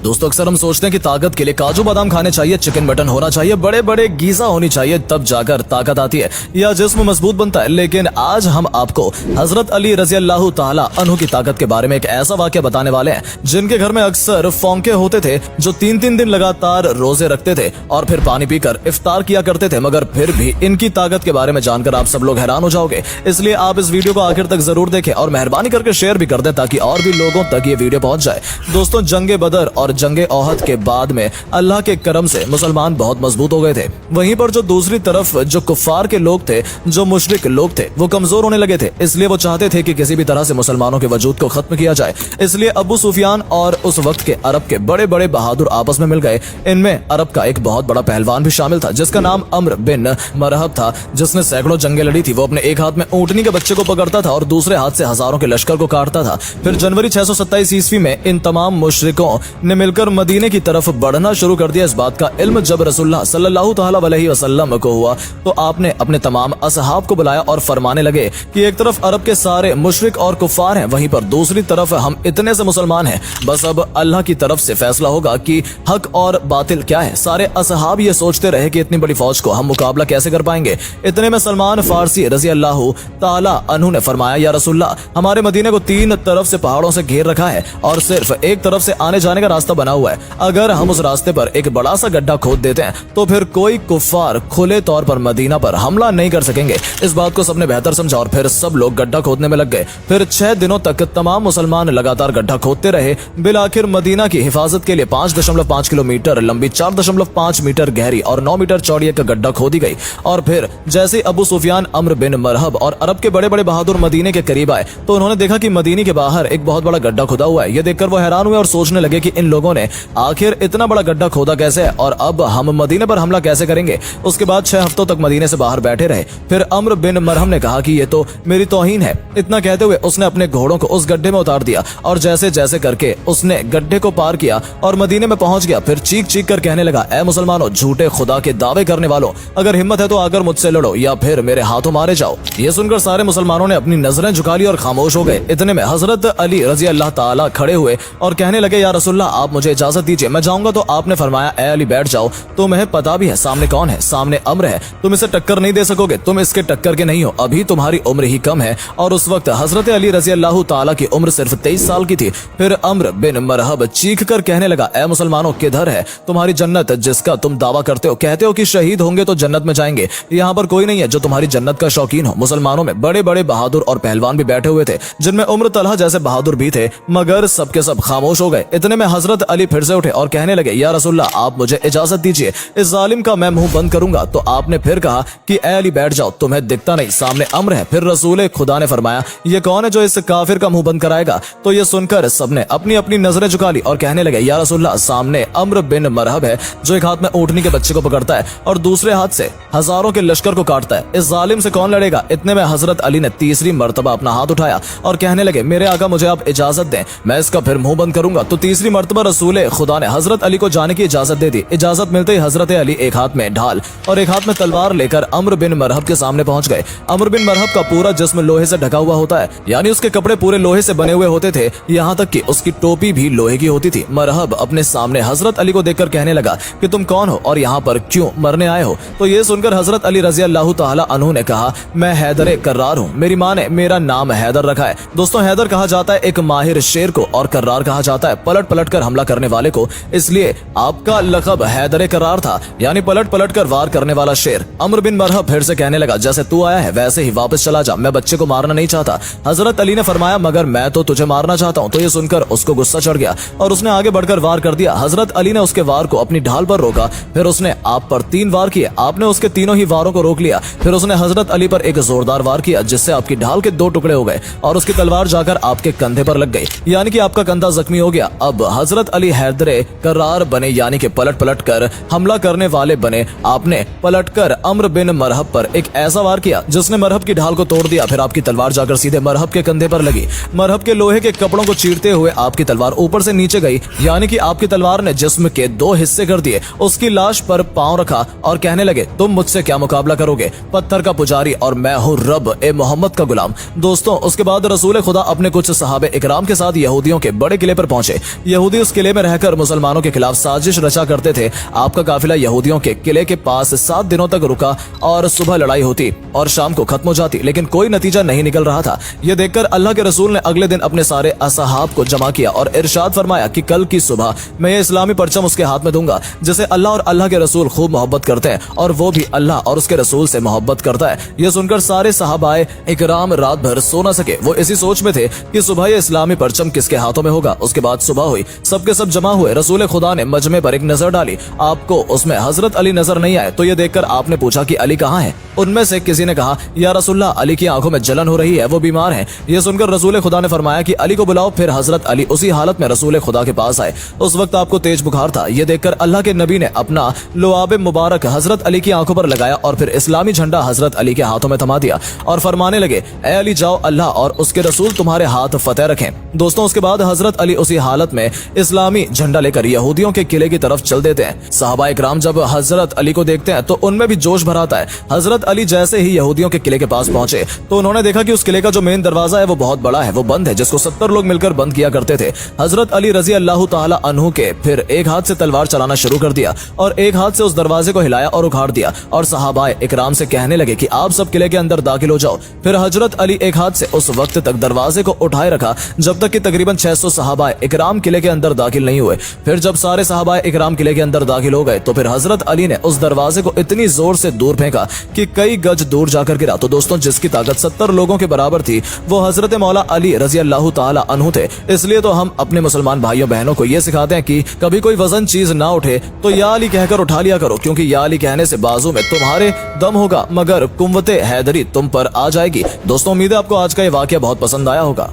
दोस्तों अक्सर हम सोचते हैं कि ताकत के लिए काजू बादाम खाने चाहिए, चिकन मटन होना चाहिए, बड़े बड़े गीजा होनी चाहिए, तब जाकर ताकत आती है या जिस्म मजबूत बनता है। लेकिन आज हम आपको हजरत अली रजी अल्लाह ताला अन्हु की ताकत के बारे में एक ऐसा वाकया बताने वाले हैं जिनके घर में अक्सर फौंके होते थे, जो 3-3 दिन लगातार रोजे रखते थे और फिर पानी पीकर इफ्तार किया करते थे। मगर फिर भी इनकी ताकत के बारे में जानकर आप सब लोग हैरान हो जाओगे, इसलिए आप इस वीडियो को आखिर तक जरूर देखें और मेहरबानी करके शेयर भी कर दें ताकि और भी लोगों तक ये वीडियो पहुंच जाए। दोस्तों जंगे बदर और जंगे ओहद के बाद में अल्लाह के करम से मुसलमान बहुत मजबूत हो गए थे। वहीं पर जो दूसरी तरफ जो कुफ्फार के लोग थे, जो मुशरिक लोग थे, वो कमजोर होने लगे थे। इसलिए वो चाहते थे कि किसी भी तरह से मुसलमानों के वजूद को खत्म किया जाए। इसलिए अबू सुफियान और उस वक्त के अरब के बड़े बड़े बहादुर आपस में मिल गए। इनमें अरब का एक बहुत बड़ा पहलवान भी शामिल था जिसका नाम अम्र बिन मरहब था, जिसने सैकड़ों जंगें लड़ी थी। वो अपने एक हाथ में ऊंटनी के बच्चे को पकड़ता था और दूसरे हाथ से हजारों के लश्कर को काटता था। फिर जनवरी 627 ईस्वी में इन तमाम मुशरिकों ने मिलकर मदीने की तरफ बढ़ना शुरू कर दिया। इस बात का इल्म जब रसूलुल्लाह सल्लल्लाहु तआला अलैहि वसल्लम को हुआ तो आपने अपने तमाम असहाब को बुलाया और फरमाने लगे कि एक तरफ अरब के सारे मुशरिक और कुफ्फार हैं, वहीं पर दूसरी तरफ हम इतने से मुसलमान हैं। बस अब अल्लाह की तरफ से फैसला होगा कि हक और बातिल क्या है। सारे असहाब ये सोचते रहे कि इतनी बड़ी फौज को हम मुकाबला कैसे कर पाएंगे। इतने में सलमान फारसी रजी अल्लाह ताला अन्हु ने फरमाया, या रसूलल्लाह, हमारे मदीने को 3 तरफ से पहाड़ों से घेर रखा है और सिर्फ एक तरफ से आने जाने का रास्ता बना हुआ है। अगर हम उस रास्ते पर एक बड़ा सा गड्ढा खोद देते हैं तो फिर कोई कुफ्फार खुले तौर पर मदीना पर हमला नहीं कर सकेंगे। इस बात को सबने बेहतर समझा और फिर सब लोग गड्ढा खोदने में लग गए। फिर 6 दिनों तक तमाम मुसलमान लगातार गड्ढा खोदते रहे। बिलाखिर मदीना की हिफाजत के लिए 5.5 किलोमीटर लंबी, 4.5 मीटर गहरी और 9 मीटर चौड़ी एक गड्ढा खोदी गई। और फिर जैसे अबू सुफियान, अम्र बिन मरहब और अरब के बड़े बड़े बहादुर मदीने के करीब आए तो उन्होंने देखा कि मदीने के बाहर एक बहुत बड़ा गड्ढा खुदा हुआ है। ये देखकर वो हैरान हुए और सोचने लगे कि इन लोगों ने आखिर इतना बड़ा गड्ढा खोदा कैसे है और अब हम मदीने पर हमला कैसे करेंगे। उसके बाद 6 हफ्तों तक मदीने से बाहर बैठे रहे। फिर अम्र बिन मरहम ने कहा कि ये तो मेरी तौहीन है। इतना कहते हुए उसने अपने घोड़ों को उस गड्ढे में उतार दिया और जैसे जैसे करके उसने गड्ढे को पार किया और मदीने में पहुंच गया। फिर चीख चीख कर कहने लगा, ऐ मुसलमानों, झूठे खुदा के दावे करने वालों, अगर हिम्मत है तो आकर मुझसे लड़ो या फिर मेरे हाथों मारे जाओ। ये सुनकर सारे मुसलमानों ने अपनी नजरें झुका ली और खामोश हो गए। इतने में हजरत अली रजी अल्लाह ताला खड़े हुए और कहने लगे, या रसूलल्लाह, आप मुझे इजाजत दीजिए, मैं जाऊंगा। तो आपने फरमाया, ए अली, बैठ जाओ। तुम्हें पता भी है सामने कौन है, सामने अम्र है, तुम इसे टक्कर नहीं दे सकोगे, तुम इसके टक्कर के नहीं हो, अभी तुम्हारी उम्र ही कम है। और उस वक्त हजरत अली रजी अल्लाह ताला की उम्र सिर्फ 23 साल की थी। फिर अम्र बिन मरहब चीख कर कहने लगा, ए मुसलमानों, किधर है तुम्हारी जन्नत जिसका तुम दावा करते हो? कहते हो कि शहीद होंगे तो जन्नत में जाएंगे। यहाँ पर कोई नहीं है जो तुम्हारी जन्नत का शौकीन हो। मुसलमानों में बड़े बड़े बहादुर और पहलवान भी बैठे हुए थे, जिनमें उम्र तलहा जैसे बहादुर भी थे, मगर सबके सब खामोश हो गए। इतने में हजरत अली फिर से उठे और कहने लगे, या रसूलल्लाह, आप मुझे इजाजत दीजिए, इस जालिम का मैं मुंह बंद करूंगा। तो आपने फिर कहा कि ए अली, बैठ जाओ, तुम्हें दिखता नहीं सामने अम्र है। फिर रसूल खुदा ने फरमाया, ये कौन है जो इस काफिर का मुंह बंद कराएगा? तो ये सुनकर सबने अपनी अपनी नजरें झुका ली और कहने लगे, या रसूलल्लाह, सामने अम्र बिन मरहब है जो एक हाथ में ऊंटनी के बच्चे को पकड़ता है और दूसरे हाथ से हजारों के लश्कर को काटता है। इस जालिम से कौन लड़ेगा? इतने में हजरत अली ने तीसरी मर्तबा अपना हाथ उठाया और कहने लगे, मेरे आका, मुझे आप इजाजत दें, मैं इसका फिर मुंह बंद करूंगा। तो तीसरी मर्तबा रसूल खुदा ने हजरत अली को जाने की इजाजत दे दी। इजाजत मिलते ही हजरत अली एक हाथ में ढाल और एक हाथ में तलवार लेकर अम्र बिन मरहब के सामने पहुंच गए। अम्र बिन मरहब का पूरा जिस्म लोहे से ढका हुआ होता है, यानी उसके कपड़े पूरे लोहे से बने हुए होते थे, यहाँ तक कि उसकी टोपी भी लोहे की होती थी। मरहब अपने सामने हजरत अली को देखकर कहने लगा कि तुम कौन हो और यहाँ पर क्यों मरने आए हो? तो ये सुनकर हजरत अली रजी अल्लाह ताला अन्हु ने कहा, मैं हैदर कर्रार हूँ, मेरी माँ ने मेरा नाम हैदर रखा है। दोस्तों, हैदर कहा जाता है एक माहिर शेर को और कर्रार कहा जाता है पलट पलट कर हमला करने वाले को, इसलिए आपका लक़ब हैदर कर्रार था, यानी पलट पलट कर वार करने वाला शेर। अम्र बिन मरहब फिर से कहने लगा, जैसे तू आया है वैसे ही वापस चला जा, मैं बच्चे को मारना नहीं चाहता। हजरत अली ने फरमाया, मगर मैं तो तुझे मारना चाहता हूँ। तो ये सुनकर उसको गुस्सा चढ़ गया और उसने आगे बढ़कर वार कर दिया। हजरत अली ने उसके वार को अपनी ढाल पर रोका, फिर उसने आप पर 3 वार किए। आपने उसके तीनों ही वारों को रोक लिया। फिर उसने हजरत अली पर एक जोरदार वार किया जिससे आपकी ढाल के 2 टुकड़े हो गए और उसकी तलवार जाकर आपके कंधे पर लग गई, यानी कि आपका कंधा जख्मी हो गया। अब हजरत अली हैदर कर्रार बने, यानी कि पलट पलट कर हमला करने वाले बने। आपने पलटकर अम्र बिन मरहब पर एक ऐसा वार किया जिसने मरहब की ढाल को तोड़ दिया। फिर आपकी तलवार जाकर सीधे मरहब के कंधे पर लगी। मरहब के लोहे के कपड़ों को चीरते हुए आपकी तलवार ऊपर से नीचे गई, यानी कि आपकी तलवार ने जिस्म के 2 हिस्से कर दिए। उसकी लाश पर पांव रखा और कहने लगे, तुम मुझसे क्या मुकाबला करोगे, पत्थर का पुजारी और मैं हूँ रब ए मोहम्मद का गुलाम। दोस्तों, उसके बाद रसूल खुदा अपने कुछ सहाबे इकराम के साथ यहूदियों के बड़े किले पर पहुंचे। यहूदी उस उस किले में रहकर मुसलमानों के खिलाफ साजिश रचा करते थे। आपका काफिला यहूदियों के किले के पास 7 दिनों तक रुका और सुबह लड़ाई होती और शाम को खत्म हो जाती, लेकिन कोई नतीजा नहीं निकल रहा था। यह देखकर अल्लाह के रसूल ने अगले दिन अपने सारे असहाब को जमा किया और इरशाद फरमाया कि कल की सुबह मैं ये इस्लामी परचम उसके हाथ में दूंगा जिसे अल्लाह और अल्लाह के रसूल खूब मोहब्बत करते हैं और वो भी अल्लाह और उसके रसूल से मोहब्बत करता है। यह सुनकर सारे सहाबाए इकराम रात भर सो न सके। वो इसी सोच में थे कि सुबह ये इस्लामी परचम किसके हाथों में होगा। उसके बाद सुबह हुई, सबके सब जमा हुए। रसूल खुदा ने मजमे पर एक नजर डाली, आपको उसमें हजरत अली नजर नहीं आए। तो ये देखकर आपने पूछा कि अली कहाँ है। उनमें से किसी ने कहा, या रसूलल्लाह, अली की आंखों में जलन हो रही है, वो बीमार है। ये सुनकर रसूल खुदा ने फरमाया कि अली को बुलाओ। फिर हजरत अली उसी हालत में रसूल खुदा के पास आए। उस वक्त आपको तेज बुखार था। ये देखकर अल्लाह के नबी ने अपना लुआब मुबारक हजरत अली की आंखों पर लगाया और फिर इस्लामी झंडा हजरत अली के हाथों में थमा दिया और फरमाने लगे, ए अली जाओ, अल्लाह और उसके रसूल तुम्हारे हाथ फतेह रखें। दोस्तों, उसके बाद हजरत अली उसी हालत में इस्लामी झंडा लेकर यहूदियों के किले की तरफ चल देते हैं। सहाबा इकराम जब हजरत अली को देखते हैं तो उनमें भी जोश भर आता है। हजरत अली जैसे ही यहूदियों के किले के पास पहुंचे तो उन्होंने देखा कि उस किले का जो मेन दरवाजा है वो बहुत बड़ा है, वो बंद है, जिसको 70 लोग मिलकर बंद किया करते थे। हजरत अली रजी अल्लाह ताला अन्हु के फिर एक हाथ से तलवार चलाना शुरू कर दिया और एक हाथ से उस दरवाजे को हिलाया और उखाड़ दिया और सहाबाए इकराम से कहने लगे कि आप सब किले के अंदर दाखिल हो जाओ। फिर हजरत अली एक हाथ से उस वक्त तक दरवाजे को उठाए रखा जब तक कि तकरीबन 600 सहाबाए इकराम किले के अंदर दाखिल नहीं हुए। फिर जब सारे सहाबाए इकराम किले के अंदर दाखिल हो गए तो फिर हजरत अली ने उस दरवाजे को इतनी जोर से दूर फेंका कि कई गज दूर जाकर गिरा। तो दोस्तों, जिसकी ताकत 70 लोगों के बराबर थी वो हजरत मौला अली रजी अल्लाह ताला अन्हु थे। इसलिए तो हम अपने मुसलमान भाइयों बहनों को ये सिखाते हैं कि कभी कोई वजन चीज ना उठे तो या अली कहकर उठा लिया करो, क्योंकि या अली कहने से बाजू में तुम्हारे दम होगा मगर कुव्वते हैदरी तुम पर आ जाएगी। दोस्तों, उम्मीद है आपको आज का ये वाकया बहुत पसंद आया होगा।